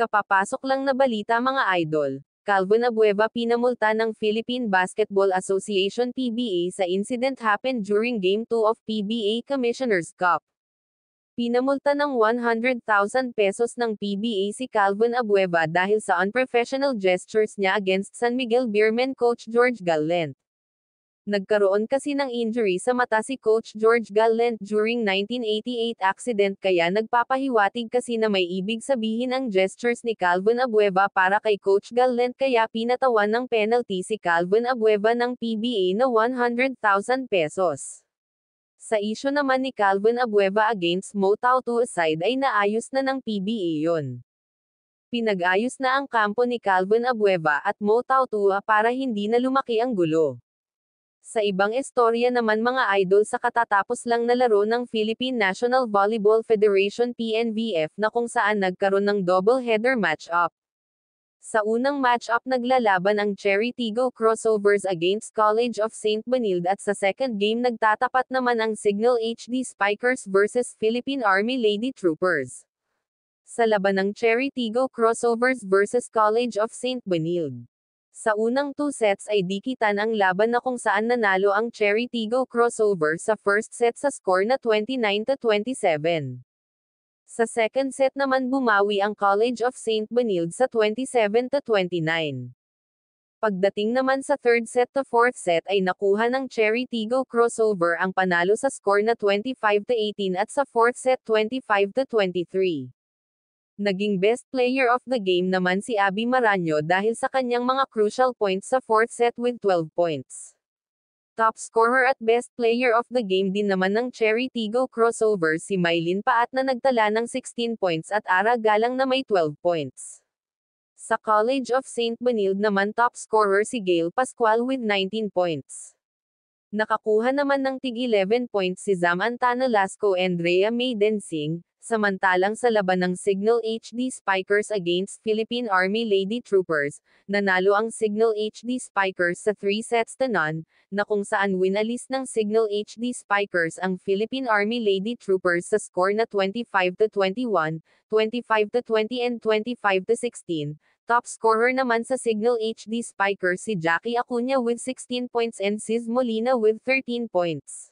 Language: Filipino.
Kapapasok lang na balita mga idol. Calvin Abueva pinamulta ng Philippine Basketball Association PBA sa incident happened during Game 2 of PBA Commissioner's Cup. Pinamulta ng 100,000 pesos ng PBA si Calvin Abueva dahil sa unprofessional gestures niya against San Miguel Beermen coach George Gallant. Nagkaroon kasi ng injury sa mata si Coach George Gallant during 1988 accident kaya nagpapahiwatig kasi na may ibig sabihin ang gestures ni Calvin Abueva para kay Coach Gallant kaya pinatawan ng penalty si Calvin Abueva ng PBA na 100,000 pesos. Sa isyu naman ni Calvin Abueva against Mo Tautu aside ay naayos na ng PBA yon. Pinag-ayos na ang kampo ni Calvin Abueva at Mo Tautu para hindi na lumaki ang gulo. Sa ibang istorya naman mga idol sa katatapos lang na laro ng Philippine National Volleyball Federation PNVF na kung saan nagkaroon ng double-header match-up. Sa unang match-up naglalaban ang Cherry Tigo Crossovers against College of St. Benilde at sa second game nagtatapat naman ang Signal HD Spikers versus Philippine Army Lady Troopers. Sa laban ng Cherry Tigo Crossovers versus College of St. Benilde. Sa unang 2 sets ay dikitan ang laban na kung saan nanalo ang Cherry Tigo Crossover sa first set sa score na 29-27. Sa second set naman bumawi ang College of St. Benilde sa 27-29. Pagdating naman sa third set to fourth set ay nakuha ng Cherry Tigo Crossover ang panalo sa score na 25-18 at sa fourth set 25-23. Naging best player of the game naman si Abby Maraño dahil sa kanyang mga crucial points sa fourth set with 12 points. Top scorer at best player of the game din naman ng Cherry Tigo Crossover si Mylene Paat na nagtala ng 16 points at Ara Galang na may 12 points. Sa College of St. Benilde naman top scorer si Gail Pascual with 19 points. Nakakuha naman ng tig 11 points si Zam Antana Lasco and Rhea May Densing. Samantalang sa laban ng Signal HD Spikers against Philippine Army Lady Troopers, nanalo ang Signal HD Spikers sa 3-0, na kung saan winalis ng Signal HD Spikers ang Philippine Army Lady Troopers sa score na 25-21, 25-20 and 25-16. Top scorer naman sa Signal HD Spikers si Jackie Acuña with 16 points and Sis Molina with 13 points.